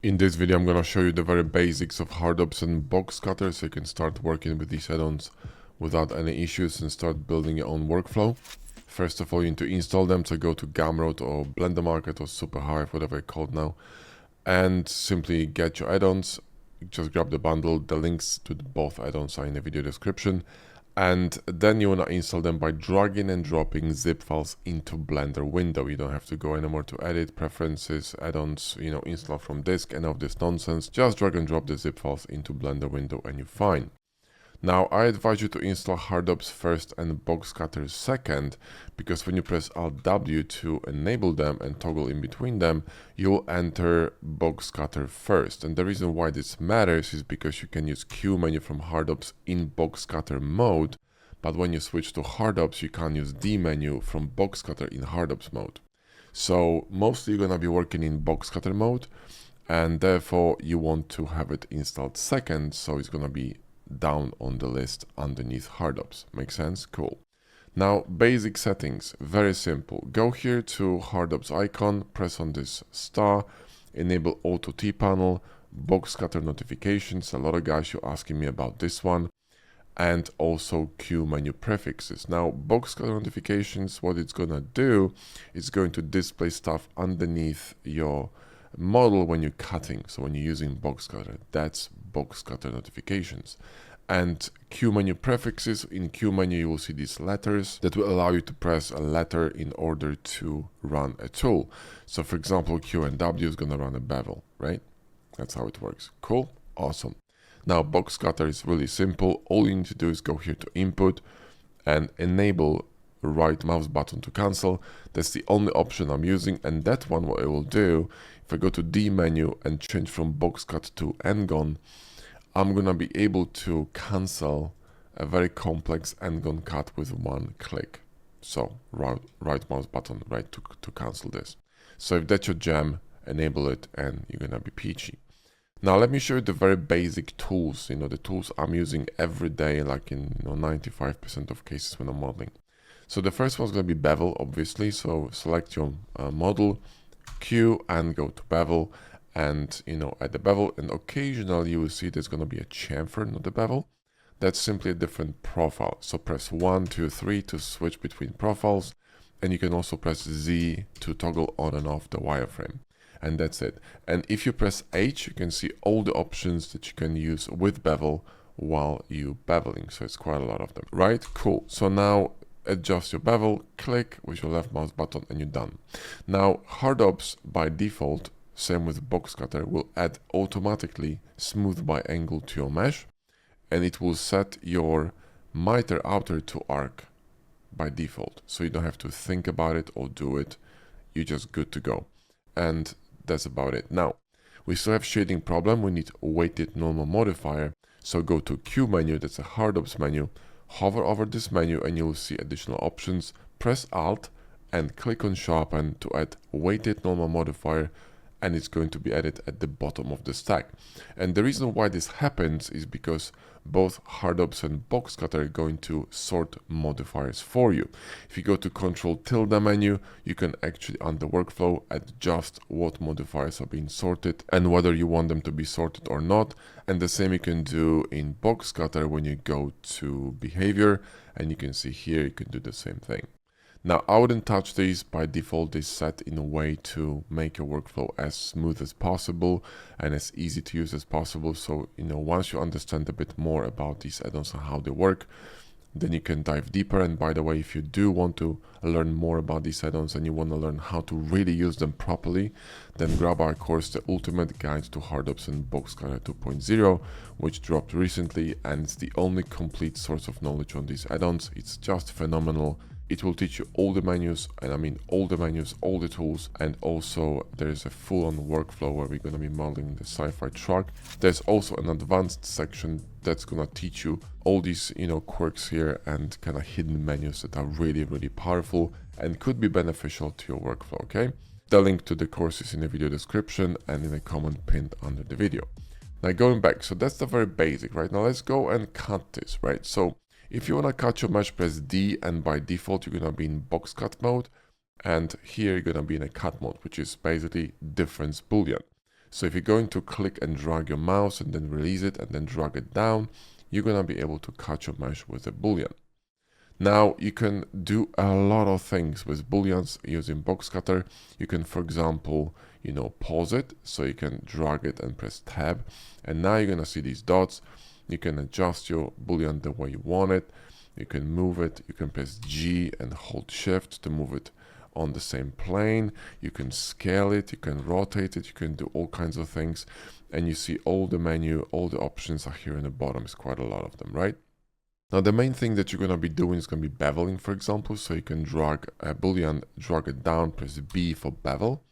In this video, I'm going to show you the very basics of Hardops and Boxcutter so you can start working with these add-ons without any issues and start building your own workflow. First of all, you need to install them, so go to Gumroad or Blender Market or SuperHive, whatever it's called now, and simply get your add-ons. Just grab the bundle. The links to both add-ons are in the video description. And then you want to install them by dragging and dropping zip files into Blender window. You don't have to go anymore to edit, preferences, add-ons, install from disk, and of this nonsense. Just drag and drop the zip files into Blender window and you're fine. Now, I advise you to install Hardops first and Boxcutter second, because when you press Alt-W to enable them and toggle in between them, you'll enter Boxcutter first. And the reason why this matters is because you can use Q menu from Hardops in Boxcutter mode, but when you switch to Hardops, you can't use D menu from Boxcutter in Hardops mode. So mostly you're going to be working in Boxcutter mode, and therefore you want to have it installed second, so it's going to be down on the list underneath Hardops. Make sense? Cool. Now, basic settings, very simple. Go here to Hardops icon, press on this star, enable Auto T panel, Boxcutter notifications. A lot of guys are asking me about this one, and also Q menu prefixes. Now, Boxcutter notifications, what it's gonna do is going to display stuff underneath your model when you're cutting. So when you're using Boxcutter, that's Boxcutter notifications. And Q menu prefixes, in Q menu you will see these letters that will allow you to press a letter in order to run a tool. So for example, Q and W is going to run a bevel, right? That's how it works. Cool, awesome. Now Boxcutter is really simple. All you need to do is go here to input and enable right mouse button to cancel. That's the only option I'm using, and that one, what I will do, if I go to D menu and change from Boxcut to Ngon, I'm gonna be able to cancel a very complex Ngon cut with one click. So right mouse button, right, to cancel this. So if that's your jam, enable it and you're gonna be peachy. Now let me show you the very basic tools, the tools I'm using every day, like in 95% of cases when I'm modeling. So the first one's going to be bevel, obviously. So select your model, Q, and go to bevel, and at the bevel, and occasionally you will see there's going to be a chamfer, not the bevel. That's simply a different profile. So press 1, 2, 3 to switch between profiles, and you can also press Z to toggle on and off the wireframe. And that's it. And if you press H, you can see all the options that you can use with bevel while you beveling. So it's quite a lot of them, right? Cool. So now adjust your bevel, click with your left mouse button, and you're done. Now, Hardops by default, same with Boxcutter, will add automatically smooth by angle to your mesh, and it will set your miter outer to arc by default. So you don't have to think about it or do it. You're just good to go. And that's about it. Now, we still have shading problem. We need weighted normal modifier. So go to Q menu, that's a Hardops menu. Hover over this menu and you will see additional options. Press Alt and click on Sharpen to add weighted normal modifier, and it's going to be added at the bottom of the stack. And the reason why this happens is because both Hardops and Boxcutter are going to sort modifiers for you. If you go to Control-tilde menu, you can actually, under workflow, adjust what modifiers are being sorted and whether you want them to be sorted or not. And the same you can do in Boxcutter when you go to behavior, and you can see here you can do the same thing. Now, I wouldn't touch these. By default, they set in a way to make your workflow as smooth as possible and as easy to use as possible. So, once you understand a bit more about these add-ons and how they work, then you can dive deeper. And by the way, if you do want to learn more about these add-ons and you want to learn how to really use them properly, then grab our course, The Ultimate Guide to Hardops and Boxcutter 2.0, which dropped recently, and it's the only complete source of knowledge on these add-ons. It's just phenomenal. It will teach you all the menus, and I mean all the menus, all the tools, and also there's a full-on workflow where we're going to be modeling the sci-fi truck. There's also an advanced section that's going to teach you all these, quirks here and kind of hidden menus that are really, really powerful and could be beneficial to your workflow, okay? The link to the course is in the video description and in a comment pinned under the video. Now going back, so that's the very basic, right? Now let's go and cut this, right? So if you want to cut your mesh, press D, and by default you're going to be in box cut mode, and here you're going to be in a cut mode, which is basically difference boolean. So if you're going to click and drag your mouse and then release it and then drag it down, you're going to be able to cut your mesh with a boolean. Now you can do a lot of things with booleans using Boxcutter. You can, for example, pause it, so you can drag it and press tab, and now you're going to see these dots. You can adjust your boolean the way you want it. You can move it. You can press G and hold shift to move it on the same plane. You can scale it, you can rotate it, you can do all kinds of things, and you see all the menu, all the options are here in the bottom. It's quite a lot of them, right? Now the main thing that you're going to be doing is going to be beveling, for example. So you can drag a boolean, drag it down, press B for bevel,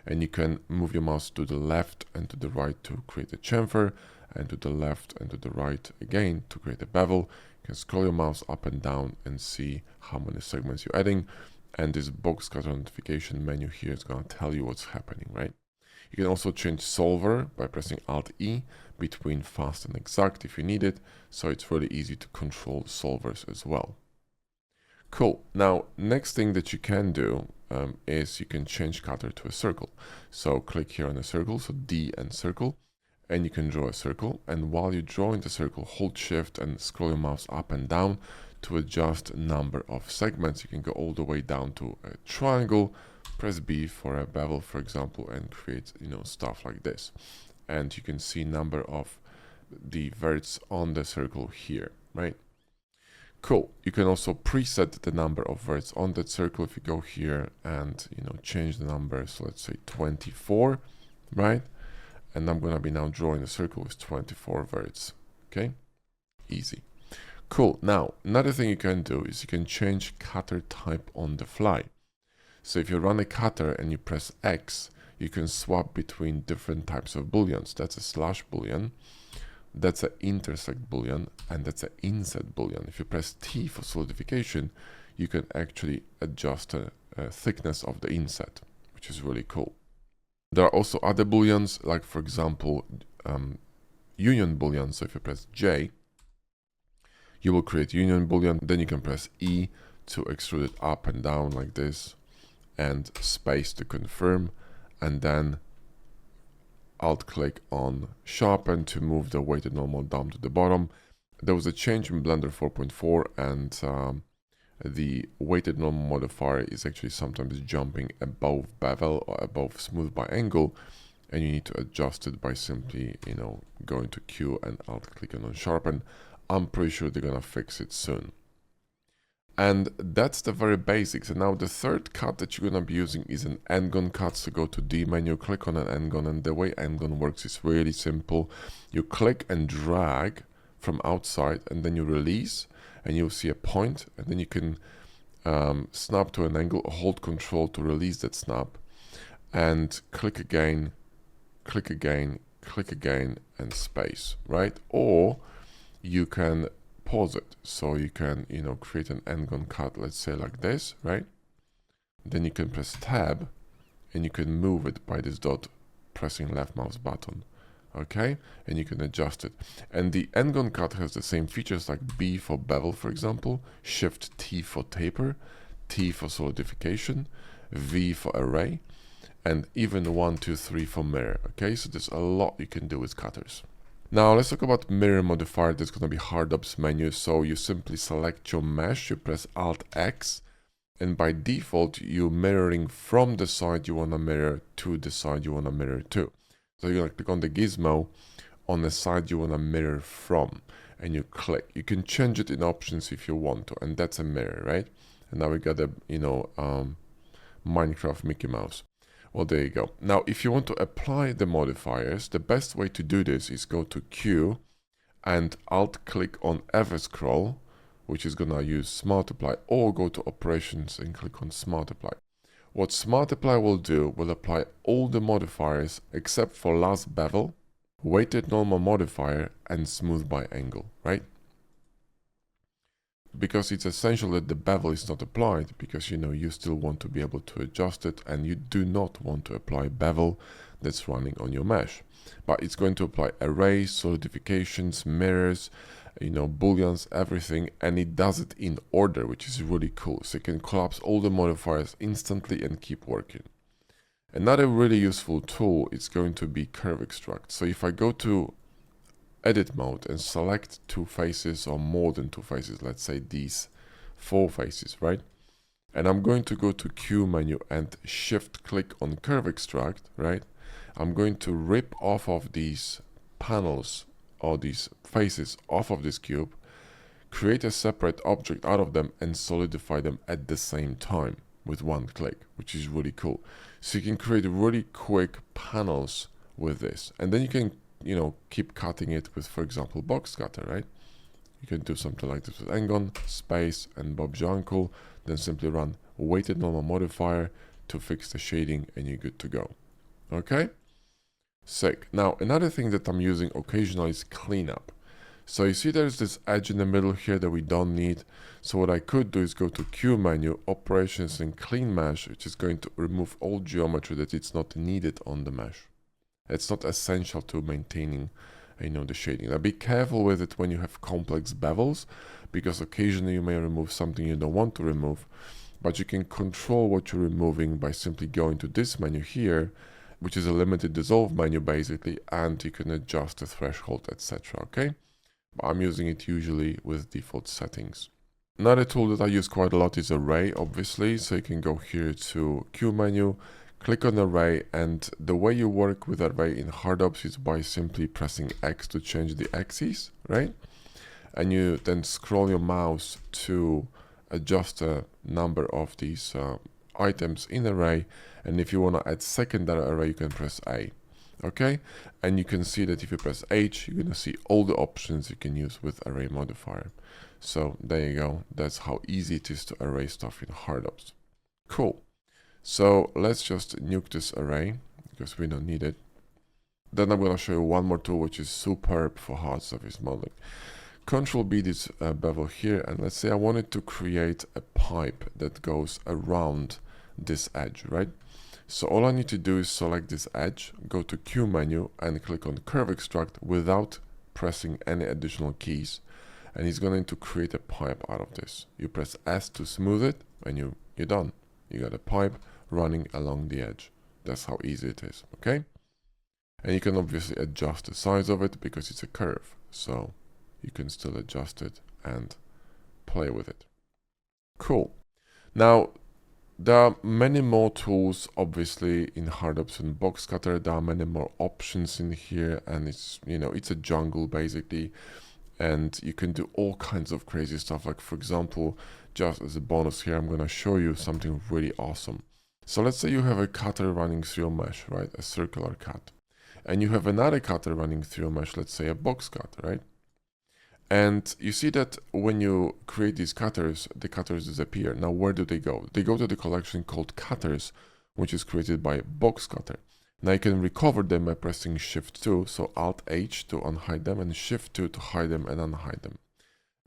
and you can move your mouse to the left and to the right to create a chamfer, and to the left and to the right again to create a bevel. You can scroll your mouse up and down and see how many segments you're adding, and this Boxcutter notification menu here is going to tell you what's happening, right? You can also change solver by pressing Alt-E between fast and exact if you need it, so it's really easy to control solvers as well. Cool. Now, next thing that you can do is you can change cutter to a circle. So click here on a circle, so D and circle, and you can draw a circle. And while you're drawing the circle, hold shift and scroll your mouse up and down to adjust number of segments. You can go all the way down to a triangle, press B for a bevel, for example, and create, stuff like this. And you can see number of the verts on the circle here, right? Cool. You can also preset the number of verts on that circle. If you go here and, change the number, so let's say 24, right? And I'm going to be now drawing a circle with 24 verts, okay? Easy. Cool. Now, another thing you can do is you can change cutter type on the fly. So if you run a cutter and you press X, you can swap between different types of booleans. That's a slash boolean, that's an intersect boolean, and that's an inset boolean. If you press T for solidification, you can actually adjust the thickness of the inset, which is really cool. There are also other booleans, like for example, union boolean. So if you press J, you will create union boolean. Then you can press E to extrude it up and down like this, and space to confirm, and then Alt click on sharpen to move the weighted normal down to the bottom. There was a change in Blender 4.4, and the weighted normal modifier is actually sometimes jumping above bevel or above smooth by angle, and you need to adjust it by simply, going to Q and Alt clicking on sharpen. I'm pretty sure they're gonna fix it soon. And that's the very basics. And now the third cut that you're going to be using is an Ngon cut. So go to D menu, click on an Ngon, and the way Ngon works is really simple. You click and drag from outside, and then you release, and you'll see a point, and then you can snap to an angle, hold Control to release that snap, and click again, click again, click again, and space, right? Or you can pause it, so you can create an Ngon cut, let's say like this, right? Then you can press tab and you can move it by this dot, pressing left mouse button, okay? And you can adjust it. And the Ngon cut has the same features like B for bevel, for example, shift T for taper, T for solidification, V for array, and even 1, 2, 3 for mirror, okay? So there's a lot you can do with cutters. Now let's talk about mirror modifier. There's going to be hard ups menu. So you simply select your mesh, you press Alt X, and by default you're mirroring from the side you want to mirror to the side you want to mirror to. So you're going to click on the gizmo on the side you want to mirror from, and you click. You can change it in options if you want to, and that's a mirror, right? And now we got a Minecraft Mickey Mouse. Well, there you go. Now, if you want to apply the modifiers, the best way to do this is go to Q and Alt click on Ever Scroll, which is going to use Smart Apply, or go to Operations and click on Smart Apply. What Smart Apply will do will apply all the modifiers except for last bevel, weighted normal modifier, and smooth by angle, right? Because it's essential that the bevel is not applied, because you still want to be able to adjust it, and you do not want to apply bevel that's running on your mesh. But it's going to apply arrays, solidifications, mirrors, booleans, everything, and it does it in order, which is really cool. So you can collapse all the modifiers instantly and keep working. Another really useful tool is going to be curve extract. So if I go to edit mode and select two faces or more than two faces, let's say these 4 faces, right? And I'm going to go to Q menu and shift click on curve extract, right? I'm going to rip off of these panels or these faces off of this cube, create a separate object out of them and solidify them at the same time with one click, which is really cool. So you can create really quick panels with this, and then you can, you know, keep cutting it with, for example, Boxcutter, right? You can do something like this with Ngon, space, and Bob's your uncle, then simply run weighted normal modifier to fix the shading and you're good to go. Okay? Sick. Now, another thing that I'm using occasionally is cleanup. So you see there's this edge in the middle here that we don't need. So what I could do is go to Q menu, operations and clean mesh, which is going to remove all geometry that it's not needed on the mesh. It's not essential to maintaining, you know, the shading. Now be careful with it when you have complex bevels, because occasionally you may remove something you don't want to remove, but you can control what you're removing by simply going to this menu here, which is a limited dissolve menu basically, and you can adjust the threshold, etc. Okay? I'm using it usually with default settings. Another tool that I use quite a lot is array, obviously. So you can go here to Q menu, click on array, and the way you work with array in HardOps is by simply pressing X to change the axis, right? And you then scroll your mouse to adjust the number of these items in array. And if you want to add secondary array, you can press A. Okay, and you can see that if you press H, you're going to see all the options you can use with array modifier. So there you go. That's how easy it is to array stuff in HardOps. Cool. So let's just nuke this array because we don't need it. Then I'm going to show you one more tool which is superb for hard surface modeling. Control B this bevel here, and let's say I wanted to create a pipe that goes around this edge, right? So all I need to do is select this edge, go to Q menu and click on curve extract without pressing any additional keys. And he's going to create a pipe out of this. You press S to smooth it and you're done. You got a pipe running along the edge. That's how easy it is, okay? And you can obviously adjust the size of it because it's a curve. So you can still adjust it and play with it. Cool. Now, there are many more tools, obviously, in HardOps and Boxcutter. There are many more options in here, and it's, you know, it's a jungle basically, and you can do all kinds of crazy stuff. Like, for example, just as a bonus here, I'm going to show you something really awesome. So let's say you have a cutter running through a mesh, right? A circular cut, and you have another cutter running through a mesh, let's say a box cutter, right? And you see that when you create these cutters, the cutters disappear. Now, where do they go? They go to the collection called cutters, which is created by Boxcutter. Now, you can recover them by pressing Shift-2, so Alt-H to unhide them, and Shift-2 to hide them and unhide them.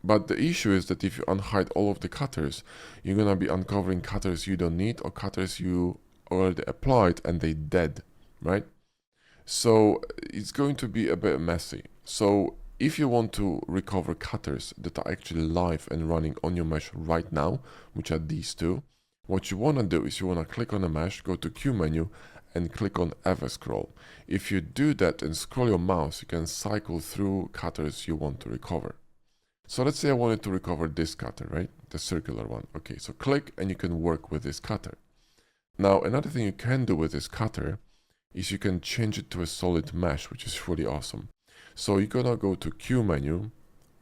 But the issue is that if you unhide all of the cutters, you're going to be uncovering cutters you don't need or cutters you already applied and they dead, right? So it's going to be a bit messy. So if you want to recover cutters that are actually live and running on your mesh right now, which are these two, what you want to do is you want to click on the mesh, go to Q menu, and click on Ever Scroll. If you do that and scroll your mouse, you can cycle through cutters you want to recover. So let's say I wanted to recover this cutter, right? The circular one. Okay, so click and you can work with this cutter. Now, another thing you can do with this cutter is you can change it to a solid mesh, which is really awesome. So you're gonna go to Q menu,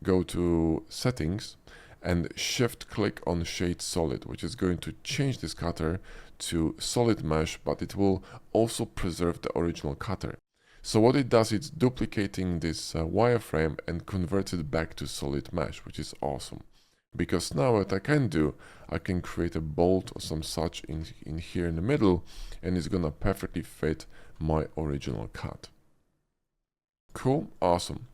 go to settings, and shift click on shade solid, which is going to change this cutter to solid mesh, but it will also preserve the original cutter. So what it does, it's duplicating this wireframe and converts it back to solid mesh, which is awesome. Because now what I can do, I can create a bolt or some such in here in the middle, and it's gonna perfectly fit my original cut. Cool, awesome.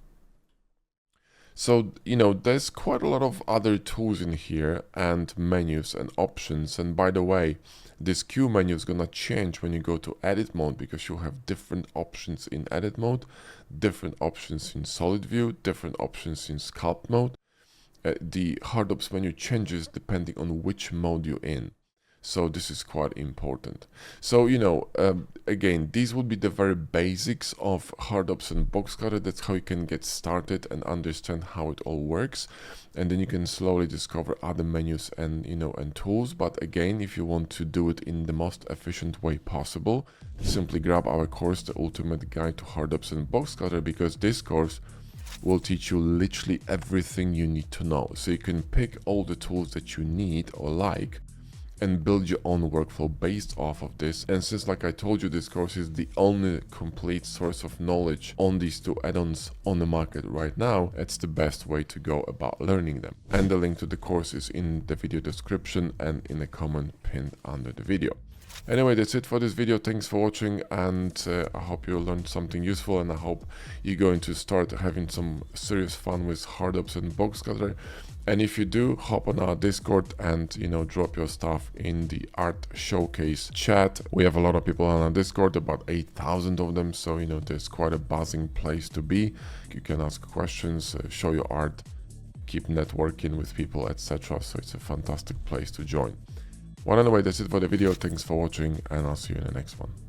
So, you know, there's quite a lot of other tools in here and menus and options. And by the way, this Q menu is gonna change when you go to edit mode, because you'll have different options in edit mode, different options in solid view, different options in sculpt mode. The HardOps menu changes depending on which mode you're in. So this is quite important. So, you know, again, these would be the very basics of Hardop's and Boxcutter. That's how you can get started and understand how it all works. And then you can slowly discover other menus and, you know, and tools. But again, if you want to do it in the most efficient way possible, simply grab our course, The Ultimate Guide to Hardop's and Boxcutter, because this course will teach you literally everything you need to know. So you can pick all the tools that you need or like and build your own workflow based off of this. And since, like I told you, this course is the only complete source of knowledge on these two add-ons on the market right now, it's the best way to go about learning them. And the link to the course is in the video description and in a comment pinned under the video. Anyway, that's it for this video. Thanks for watching, and I hope you learned something useful, and I hope you're going to start having some serious fun with Hardop's and Boxcutter. And if you do, hop on our Discord and, you know, drop your stuff in the art showcase chat. We have a lot of people on our Discord, about 8,000 of them, so, you know, there's quite a buzzing place to be. You can ask questions, show your art, keep networking with people, etc. So it's a fantastic place to join. Well, anyway, that's it for the video. Thanks for watching, and I'll see you in the next one.